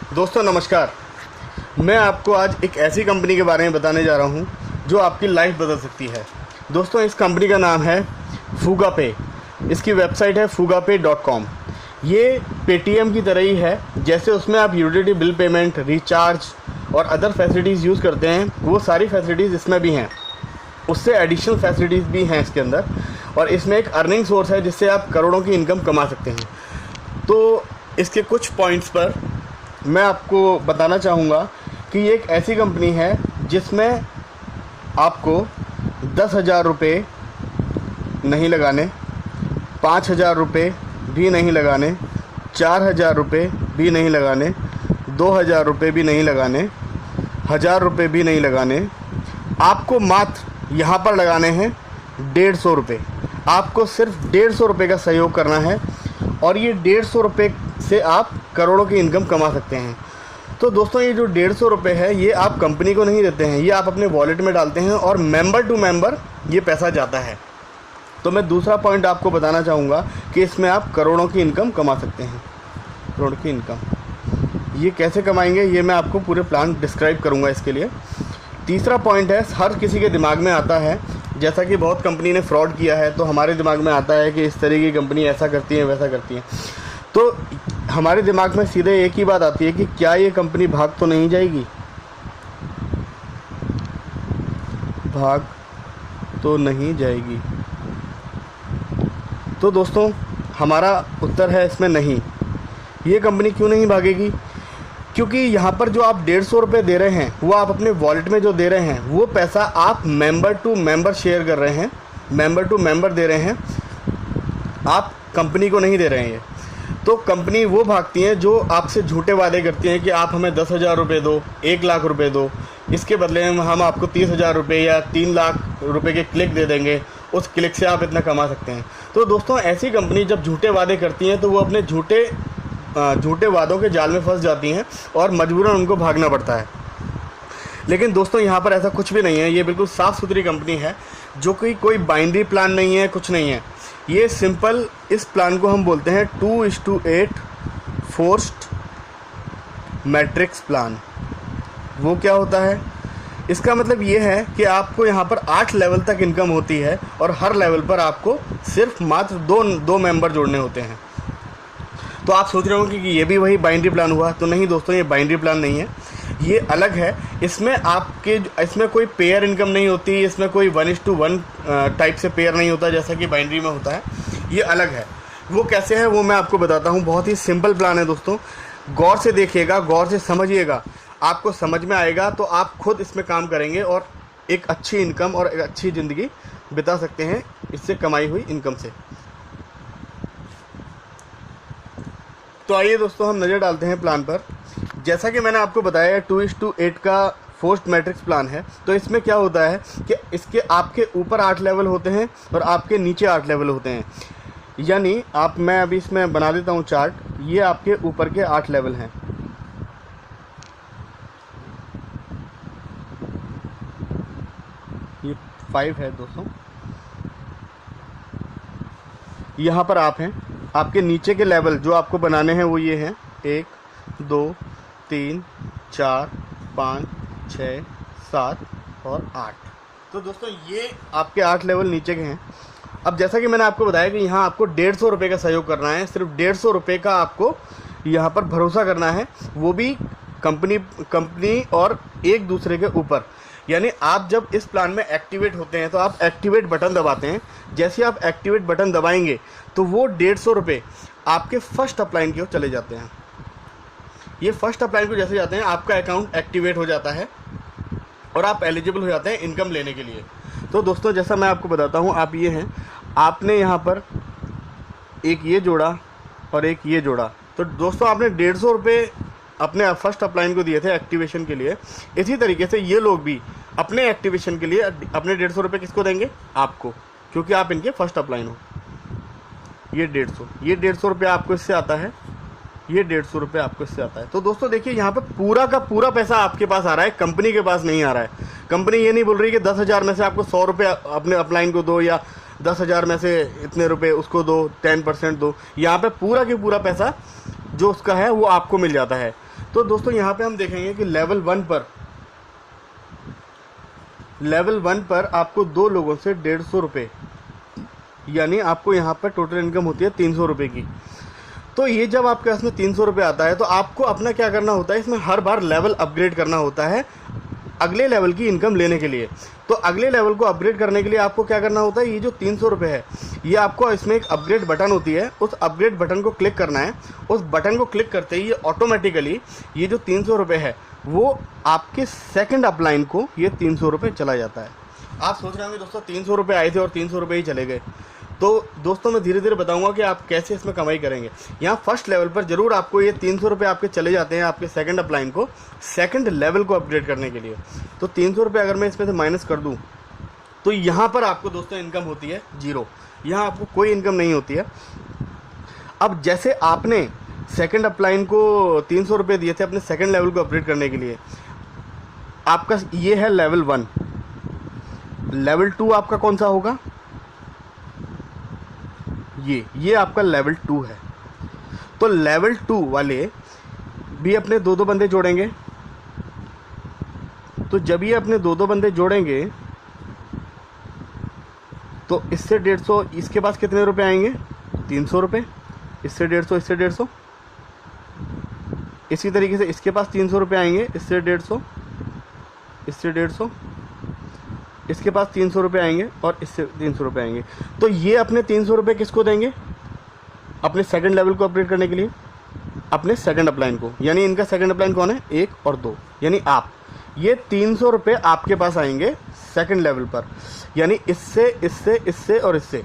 दोस्तों नमस्कार। मैं आपको आज एक ऐसी कंपनी के बारे में बताने जा रहा हूं जो आपकी लाइफ बदल सकती है। दोस्तों इस कंपनी का नाम है फूगापे। इसकी वेबसाइट है fugapay.com। ये पेटीएम की तरह ही है, जैसे उसमें आप यूटिलिटी बिल पेमेंट, रिचार्ज और अदर फैसिलिटीज़ यूज़ करते हैं, वो सारी फैसिलिटीज़ इसमें भी हैं। उससे एडिशनल फैसिलिटीज़ भी हैं इसके अंदर, और इसमें एक अर्निंग सोर्स है जिससे आप करोड़ों की इनकम कमा सकते हैं। तो इसके कुछ पॉइंट्स पर मैं आपको बताना चाहूँगा कि ये एक ऐसी कंपनी है जिसमें आपको 10,000 रुपये नहीं लगाने, 5,000 रुपये भी नहीं लगाने, 4,000 रुपये भी नहीं लगाने, 2,000 रुपये भी नहीं लगाने, 1,000 रुपये भी नहीं लगाने। आपको मात्र यहाँ पर लगाने हैं 150 रुपये। आपको सिर्फ 150 रुपये का सहयोग करना है, और ये 150 रुपये से आप करोड़ों की इनकम कमा सकते हैं। तो दोस्तों ये जो 150 रुपये है, ये आप कंपनी को नहीं देते हैं, ये आप अपने वॉलेट में डालते हैं और मेंबर टू मेंबर ये पैसा जाता है। तो मैं दूसरा पॉइंट आपको बताना चाहूँगा कि इसमें आप करोड़ों की इनकम कमा सकते हैं। करोड़ की इनकम ये कैसे कमाएंगे, ये मैं आपको पूरे प्लान डिस्क्राइब करूँगा इसके लिए। तीसरा पॉइंट है, हर किसी के दिमाग में आता है, जैसा कि बहुत कंपनी ने फ्रॉड किया है, तो हमारे दिमाग में आता है कि इस तरह की कंपनी ऐसा करती है वैसा करती है। तो हमारे दिमाग में सीधे एक ही बात आती है कि क्या ये कंपनी भाग तो नहीं जाएगी, भाग तो नहीं जाएगी। तो दोस्तों हमारा उत्तर है इसमें नहीं। ये कंपनी क्यों नहीं भागेगी? क्योंकि यहाँ पर जो आप 150 रुपये दे रहे हैं, वो आप अपने वॉलेट में जो दे रहे हैं, वो पैसा आप मेंबर टू मेंबर शेयर कर रहे हैं, मेंबर टू मेंबर दे रहे हैं, आप कंपनी को नहीं दे रहे हैं। तो कंपनी वो भागती हैं जो आपसे झूठे वादे करती हैं कि आप हमें 10,000 रुपये दो, 1 लाख रुपये दो, इसके बदले में हम आपको 30,000 रुपये या 3 लाख रुपये के क्लिक दे देंगे, उस क्लिक से आप इतना कमा सकते हैं। तो दोस्तों ऐसी कंपनी जब झूठे वादे करती हैं तो वो अपने झूठे वादों के जाल में फंस जाती हैं और मजबूरन उनको भागना पड़ता है। लेकिन दोस्तों यहाँ पर ऐसा कुछ भी नहीं है। ये बिल्कुल साफ़ सुथरी कंपनी है, जो कि कोई बाइनरी प्लान नहीं है, कुछ नहीं है। ये सिंपल, इस प्लान को हम बोलते हैं 2:8 फोर्स्ड मैट्रिक्स प्लान। वो क्या होता है? इसका मतलब ये है कि आपको यहाँ पर 8 लेवल तक इनकम होती है, और हर लेवल पर आपको सिर्फ मात्र दो मेंबर जोड़ने होते हैं। तो आप सोच रहे होंगे कि ये भी वही बाइनरी प्लान हुआ, तो नहीं दोस्तों, ये बाइनरी प्लान नहीं है, ये अलग है। इसमें कोई पेयर इनकम नहीं होती, इसमें कोई 1:1 टाइप से पेयर नहीं होता जैसा कि बाइनरी में होता है। ये अलग है। वो कैसे है वो मैं आपको बताता हूँ। बहुत ही सिंपल प्लान है दोस्तों, गौर से देखिएगा, गौर से समझिएगा, आपको समझ में आएगा तो आप खुद इसमें काम करेंगे और एक अच्छी इनकम और एक अच्छी ज़िंदगी बिता सकते हैं इससे कमाई हुई इनकम से। तो आइए दोस्तों हम नज़र डालते हैं प्लान पर। जैसा कि मैंने आपको बताया 2:8 का फोर्स्ड मैट्रिक्स प्लान है। तो इसमें क्या होता है कि इसके आपके ऊपर 8 लेवल होते हैं और आपके नीचे 8 लेवल होते हैं। यानी मैं अभी इसमें बना देता हूँ चार्ट। ये आपके ऊपर के 8 लेवल हैं। ये 5 है दोस्तों। यहाँ पर आप हैं। आपके नीचे के लेवल जो आपको बनाने हैं वो ये हैं 1, 2, 3, 4, 5, 6, 7 और 8। तो दोस्तों ये आपके 8 लेवल नीचे के हैं। अब जैसा कि मैंने आपको बताया कि यहाँ आपको 150 रुपये का सहयोग करना है। सिर्फ 150 रुपये का आपको यहाँ पर भरोसा करना है, वो भी कंपनी और एक दूसरे के ऊपर। यानी आप जब इस प्लान में एक्टिवेट होते हैं तो आप एक्टिवेट बटन दबाते हैं। जैसे आप एक्टिवेट बटन दबाएंगे तो वो 150 रुपये आपके फर्स्ट अपलाइन की ओर चले जाते हैं। ये फर्स्ट अपलाइन को जैसे जाते हैं, आपका अकाउंट एक्टिवेट हो जाता है और आप एलिजिबल हो जाते हैं इनकम लेने के लिए। तो दोस्तों जैसा मैं आपको बताता हूँ, आप ये हैं, आपने यहाँ पर एक ये जोड़ा और एक ये जोड़ा। तो दोस्तों आपने 150 रुपये अपने फर्स्ट अपलाइन को दिए थे एक्टिवेशन के लिए। इसी तरीके से ये लोग भी अपने एक्टिवेशन के लिए अपने 150 रुपये किसको देंगे? आपको, क्योंकि आप इनके फर्स्ट अपलाइन हो। ये 150 रुपये आपको इससे आता है, ये 150 रुपये आपको इससे आता है। तो दोस्तों देखिए यहाँ पे पूरा का पूरा पैसा आपके पास आ रहा है, कंपनी के पास नहीं आ रहा है। कंपनी ये नहीं बोल रही कि 10,000 में से आपको 100 रुपये अपने अपलाइन को दो, या 10,000 में से इतने रुपए उसको दो, 10% दो। यहाँ पे पूरा के पूरा पैसा जो उसका है वो आपको मिल जाता है। तो दोस्तों यहाँ पे हम देखेंगे कि लेवल 1 पर आपको 2 लोगों से 150 रुपये, यानी आपको यहाँ पर टोटल इनकम होती है 300 रुपये की। तो ये जब आपके पास में 300 रुपये आता है तो आपको अपना क्या करना होता है, इसमें हर बार लेवल अपग्रेड करना होता है अगले लेवल की इनकम लेने के लिए। तो अगले लेवल को अपग्रेड करने के लिए आपको क्या करना होता है, ये जो 300 रुपये है, ये आपको इसमें एक अपग्रेड बटन होती है, उस अपग्रेड बटन को क्लिक करना है। उस बटन को क्लिक करते ही ये ऑटोमेटिकली ये जो 300 रुपये है वो आपके सेकंड अपलाइन को ये 300 रुपये चला जाता है। आप सोच रहे होंगे दोस्तों 300 रुपये आए थे और 300 रुपये ही चले गए। तो दोस्तों मैं धीरे धीरे बताऊंगा कि आप कैसे इसमें कमाई करेंगे। यहाँ फर्स्ट लेवल पर जरूर आपको ये 300 रुपये आपके चले जाते हैं आपके सेकंड अपलाइन को, सेकंड लेवल को अपग्रेड करने के लिए। तो 300 रुपये अगर मैं इसमें से माइनस कर दूँ तो यहाँ पर आपको दोस्तों इनकम होती है 0। यहाँ आपको कोई इनकम नहीं होती है। अब जैसे आपने सेकंड अपलाइन को 300 रुपये दिए थे अपने सेकंड लेवल को अपग्रेड करने के लिए, आपका ये है लेवल 1। लेवल 2 आपका कौन सा होगा, ये आपका लेवल 2 है। तो लेवल 2 वाले भी अपने 2-2 बंदे जोड़ेंगे। तो जब ये अपने 2-2 बंदे जोड़ेंगे तो इससे 150, इसके पास कितने रुपए आएंगे, 300 रुपये, इससे 150, इससे 150। इसी तरीके से इसके पास 300 रुपये आएंगे, इससे 150, इससे 150, इसके पास 300 रुपये आएंगे और इससे 300 रुपये आएंगे। तो ये अपने 300 रुपये किसको देंगे, अपने सेकंड लेवल को अपग्रेड करने के लिए, अपने सेकंड अपलाइन को। यानी इनका सेकंड अपलाइन कौन है, 1 और 2, यानी आप। ये 300 रुपये आपके पास आएंगे सेकंड लेवल पर, यानी इससे, इससे, इससे और इससे,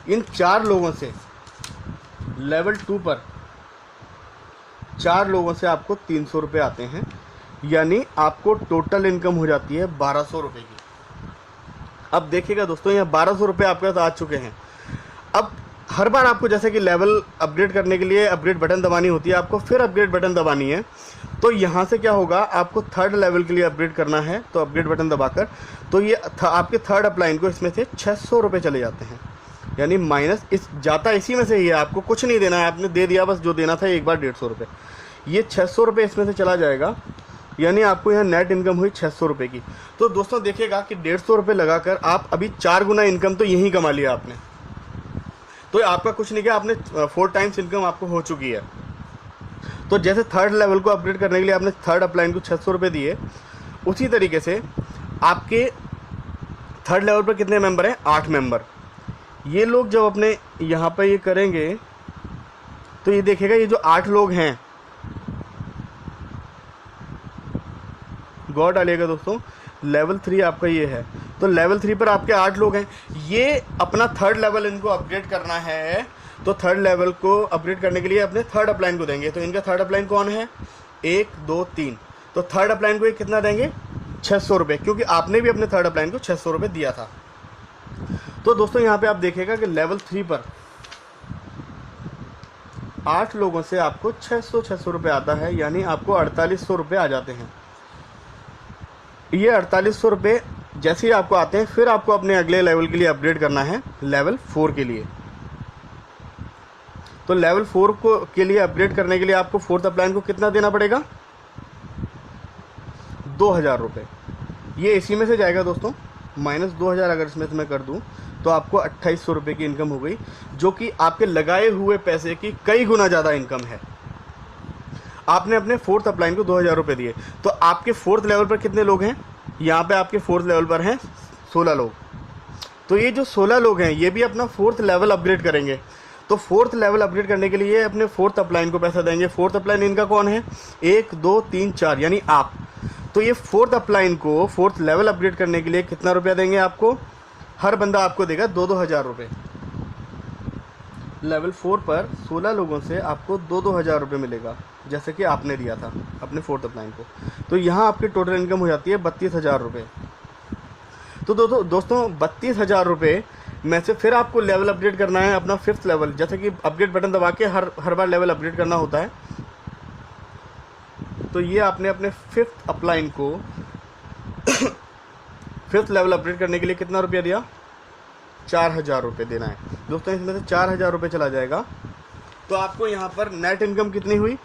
इन 4 लोगों से लेवल 2 पर 4 लोगों से आपको 300 रुपये आते हैं। यानी आपको टोटल इनकम हो जाती है 1200 रुपये की। अब देखिएगा दोस्तों, यहाँ 1200 रुपये आपके पास आ चुके हैं। अब हर बार आपको जैसे कि लेवल अपग्रेड करने के लिए अपग्रेड बटन दबानी होती है, आपको फिर अपग्रेड बटन दबानी है। तो यहाँ से क्या होगा, आपको थर्ड लेवल के लिए अपग्रेड करना है तो अपग्रेड बटन दबाकर, तो ये आपके थर्ड अपलाइन को इसमें से 600 रुपये चले जाते हैं। यानी माइनस इस जाता इसी में से ही है, आपको कुछ नहीं देना है, आपने दे दिया बस जो देना था एक बार 150 रुपये। ये 600 रुपये इसमें से चला जाएगा, यानी आपको यहाँ नेट इनकम हुई 600 रुपये की। तो दोस्तों देखिएगा कि 150 रुपये लगाकर आप अभी 4 गुना इनकम तो यहीं कमा लिया आपने। तो आपका कुछ नहीं किया, आपने 4 टाइम्स इनकम आपको हो चुकी है। तो जैसे थर्ड लेवल को अपग्रेड करने के लिए आपने थर्ड अपलाइन को 600 रुपये दिए, उसी तरीके से आपके थर्ड लेवल पर कितने मेंबर हैं, 8 मेंबर। ये लोग जब अपने यहाँ पर ये करेंगे तो ये देखेगा, ये जो 8 लोग हैं, गौर डालिएगा दोस्तों, लेवल 3 आपका ये है। तो लेवल 3 पर आपके 8 लोग हैं। ये अपना थर्ड लेवल इनको अपग्रेड करना है, तो थर्ड लेवल को अपग्रेड करने के लिए अपने थर्ड अपलाइन को देंगे। तो इनका थर्ड अपलाइन कौन है, 1 2 3। तो थर्ड अपलाइन को ये कितना देंगे, 600 रुपये, क्योंकि आपने भी अपने थर्ड अपलाइन को 600 रुपये दिया था। तो दोस्तों यहाँ पे आप देखेगा कि लेवल 3 पर 8 लोगों से आपको 600 रुपये आता है, यानी आपको 4800 रुपये आ जाते हैं। ये 4800 रुपये जैसे ही आपको आते हैं, फिर आपको अपने अगले लेवल के लिए अपग्रेड करना है लेवल 4 के लिए। तो लेवल 4 को के लिए अपग्रेड करने के लिए आपको फोर्थ अपलाइन को कितना देना पड़ेगा, 2000 रुपये। ये इसी में से जाएगा दोस्तों, -2000 अगर इसमें से मैं कर दूं तो आपको 2800 रुपये की इनकम हो गई, जो कि आपके लगाए हुए पैसे की कई गुना ज़्यादा इनकम है। आपने अपने फोर्थ अपलाइन को 2000 रुपये दिए, तो आपके फोर्थ लेवल पर कितने लोग हैं, यहाँ पे आपके फोर्थ लेवल पर हैं 16 लोग। तो ये जो 16 लोग हैं ये भी अपना फोर्थ लेवल अपग्रेड करेंगे। तो फोर्थ लेवल अपग्रेड करने के लिए अपने फोर्थ अपलाइन को पैसा देंगे। फोर्थ अपलाइन इनका कौन है, 1 2 3 4, यानी आप। तो ये फोर्थ अपलाइन को फोर्थ लेवल अपग्रेड करने के लिए कितना रुपया देंगे आपको, हर बंदा आपको देगा 2-2000 रुपये। लेवल 4 पर 16 लोगों से आपको 2-2000 रुपये मिलेगा, जैसे कि आपने दिया था अपने फोर्थ अपलाइन को। तो यहाँ आपकी टोटल इनकम हो जाती है 32,000 रुपये। तो दोस्तों 32,000 रुपये में से फिर आपको लेवल अपग्रेड करना है अपना फिफ्थ लेवल, जैसे कि अपग्रेड बटन दबा के हर बार लेवल अपग्रेड करना होता है। तो ये आपने अपने फिफ्थ अपलाइन को फिफ्थ लेवल अपग्रेड करने के लिए कितना रुपया दिया, 4000 रुपये देना है दोस्तों। इसमें से 4000 रुपये चला जाएगा, तो आपको यहाँ पर नेट इनकम कितनी हुई,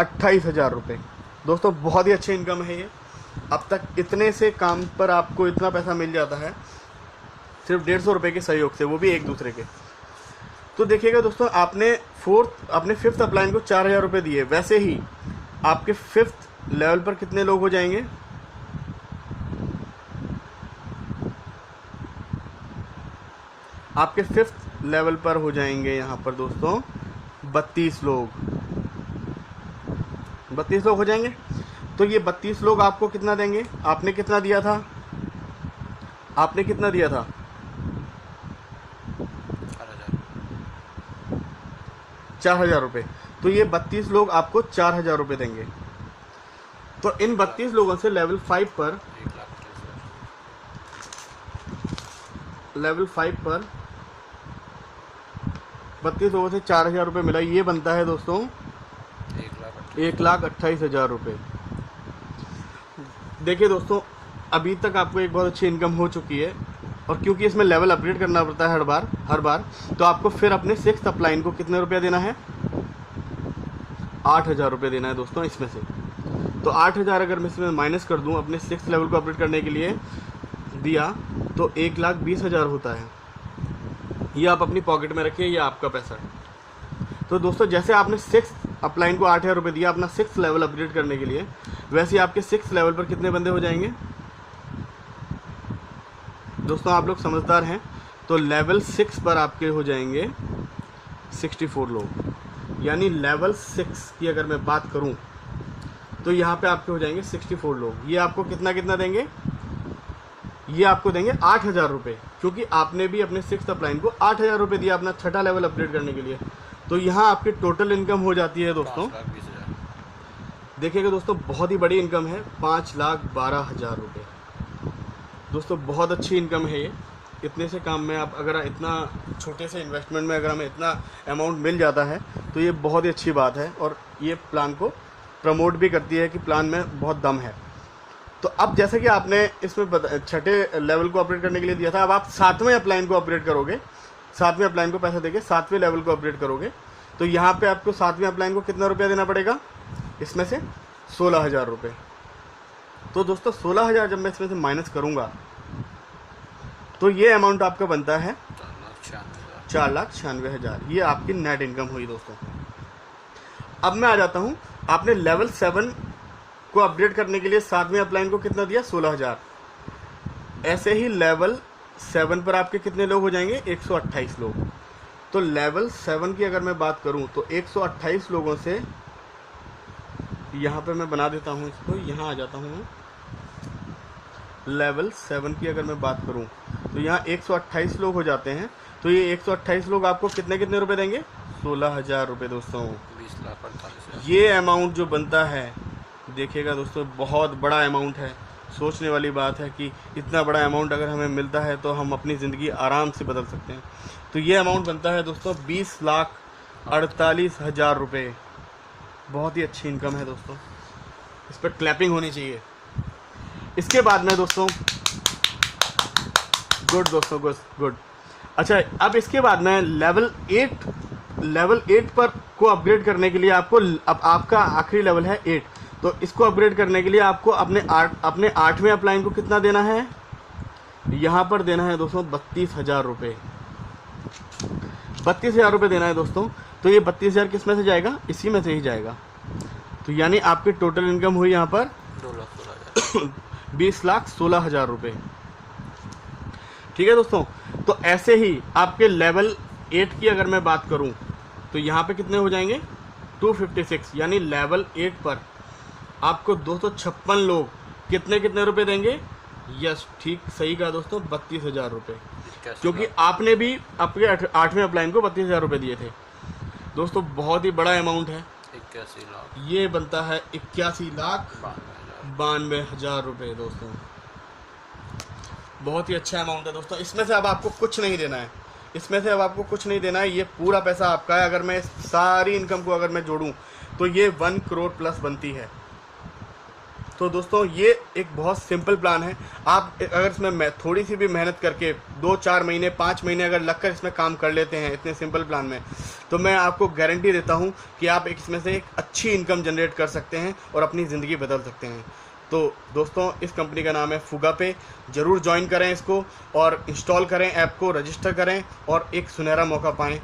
28,000 रुपये। दोस्तों बहुत ही अच्छी इनकम है ये। अब तक इतने से काम पर आपको इतना पैसा मिल जाता है सिर्फ 150 रुपये के सहयोग से, वो भी एक दूसरे के। तो देखिएगा दोस्तों, आपने फिफ्थ अपलाइन को 4,000 रुपये दिए, वैसे ही आपके फिफ्थ लेवल पर कितने लोग हो जाएंगे? आपके फिफ्थ लेवल पर हो जाएंगे यहाँ पर दोस्तों 32 लोग। 32 लोग हो जाएंगे। तो ये 32 लोग आपको कितना देंगे? आपने कितना दिया था? 4,000 रुपये। तो ये 32 लोग आपको 4,000 रुपये देंगे। तो इन 32 लोगों से लेवल 5 पर 32 लोगों से 4,000 रुपये मिला। ये बनता है दोस्तों 1,28,000 रुपये। देखिए दोस्तों, अभी तक आपको एक बहुत अच्छी इनकम हो चुकी है, और क्योंकि इसमें लेवल अपग्रेड करना पड़ता है हर बार, तो आपको फिर अपने सिक्स्थ अपलाइन को कितने रुपया देना है? 8,000 रुपये देना है दोस्तों इसमें से। तो 8,000 अगर मैं इसमें माइनस कर दूं, अपने सिक्स्थ लेवल को अपग्रेड करने के लिए दिया, तो 1,20,000 होता है। ये आप अपनी पॉकेट में रखिए, ये आपका पैसा है। तो दोस्तों, जैसे आपने सिक्स्थ अपलाइन को 8,000 रुपये दिया अपना सिक्स्थ लेवल अपग्रेड करने के लिए, वैसे ही आपके सिक्स्थ लेवल पर कितने बंदे हो जाएंगे? दोस्तों आप लोग समझदार हैं, तो लेवल 6 पर आपके हो जाएंगे 64 लोग। यानी लेवल 6 की अगर मैं बात करूं, तो यहाँ पे आपके हो जाएंगे 64 लोग। ये आपको कितना देंगे? ये आपको देंगे 8,000 रुपये, क्योंकि आपने भी अपने सिक्स्थ अपलाइन को 8,000 रुपये दिया अपना छठा लेवल अपग्रेड करने के लिए। तो यहाँ आपकी टोटल इनकम हो जाती है दोस्तों, देखिएगा दोस्तों, बहुत ही बड़ी इनकम है, 5,12,000 रुपये। दोस्तों बहुत अच्छी इनकम है ये। इतने से काम में आप अगर इतना छोटे से इन्वेस्टमेंट में अगर हमें इतना अमाउंट मिल जाता है, तो ये बहुत ही अच्छी बात है, और ये प्लान को प्रमोट भी करती है कि प्लान में बहुत दम है। तो अब जैसे कि आपने इसमें छठे लेवल को अपग्रेड करने के लिए दिया था, अब आप 7वें अपलाइन को अपग्रेड करोगे, 7वें अपलाइन को पैसा देके 7वें लेवल को अपग्रेड करोगे, तो यहाँ पे आपको 7वें अपलाइन को कितना रुपया देना पड़ेगा? इसमें से 16,000 रुपये। तो दोस्तों 16,000 जब मैं इसमें से माइनस करूँगा, तो ये अमाउंट आपका बनता है 4,96,000। ये आपकी नेट इनकम हुई दोस्तों। अब मैं आ जाता हूँ, आपने लेवल 7 को अपग्रेड करने के लिए 7वें अपलाइन को कितना दिया? 16,000। ऐसे ही लेवल 7 पर आपके कितने लोग हो जाएंगे? 128 लोग। तो लेवल 7 की अगर मैं बात करूं, तो 128 लोगों से, यहाँ पे मैं बना देता हूँ इसको, यहाँ आ जाता हूँ। लेवल 7 की अगर मैं बात करूं, तो यहाँ 128 लोग हो जाते हैं। तो ये 128 लोग आपको कितने रुपए देंगे? 16,000 रुपये दोस्तों। 20,48,000। ये अमाउंट जो बनता है, देखिएगा दोस्तों, बहुत बड़ा अमाउंट है। सोचने वाली बात है कि इतना बड़ा अमाउंट अगर हमें मिलता है तो हम अपनी ज़िंदगी आराम से बदल सकते हैं। तो ये अमाउंट बनता है दोस्तों 20,48,000 रुपये। बहुत ही अच्छी इनकम है दोस्तों, इस पर क्लैपिंग होनी चाहिए। इसके बाद में दोस्तों, गुड दोस्तों, गुड। अच्छा, अब इसके बाद में लेवल 8 पर को अपग्रेड करने के लिए आपको, अब आपका आखिरी लेवल है 8, तो इसको अपग्रेड करने के लिए आपको अपने 8वें अपलाइन को कितना देना है? यहाँ पर देना है दोस्तों 32,000 रुपये। 32,000 रुपये देना है दोस्तों। तो ये 32,000 किस में से जाएगा? इसी में से ही जाएगा। तो यानी आपकी टोटल इनकम हुई यहाँ पर 20,16,000 रुपये। ठीक है दोस्तों। तो ऐसे ही आपके लेवल 8 की अगर मैं बात करूं, तो यहाँ पे कितने हो जाएंगे? 256। यानी लेवल 8 पर आपको 256 लोग कितने रुपए देंगे? यस, ठीक सही कहा दोस्तों, 32,000 रुपये। क्योंकि आपने भी अपने 8वें अपलाइन को 32,000 रुपये दिए थे दोस्तों। बहुत ही बड़ा अमाउंट है, 81 लाख। ये बनता है 81,92,000 रुपये दोस्तों। बहुत ही अच्छा अमाउंट है दोस्तों। इसमें से अब आपको कुछ नहीं देना है, ये पूरा पैसा आपका है। अगर मैं इस सारी इनकम को अगर मैं जोड़ूं, तो ये 1 करोड़ प्लस बनती है। तो दोस्तों ये एक बहुत सिंपल प्लान है। आप अगर इसमें थोड़ी सी भी मेहनत करके 2-4 महीने 5 महीने अगर लगकर इसमें काम कर लेते हैं इतने सिंपल प्लान में, तो मैं आपको गारंटी देता हूँ कि आप इसमें से एक अच्छी इनकम जनरेट कर सकते हैं और अपनी ज़िंदगी बदल सकते हैं। तो दोस्तों इस कंपनी का नाम है फुगापे। ज़रूर ज्वाइन करें इसको और इंस्टॉल करें ऐप को, रजिस्टर करें और एक सुनहरा मौका पाएँ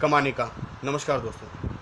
कमाने का। नमस्कार दोस्तों।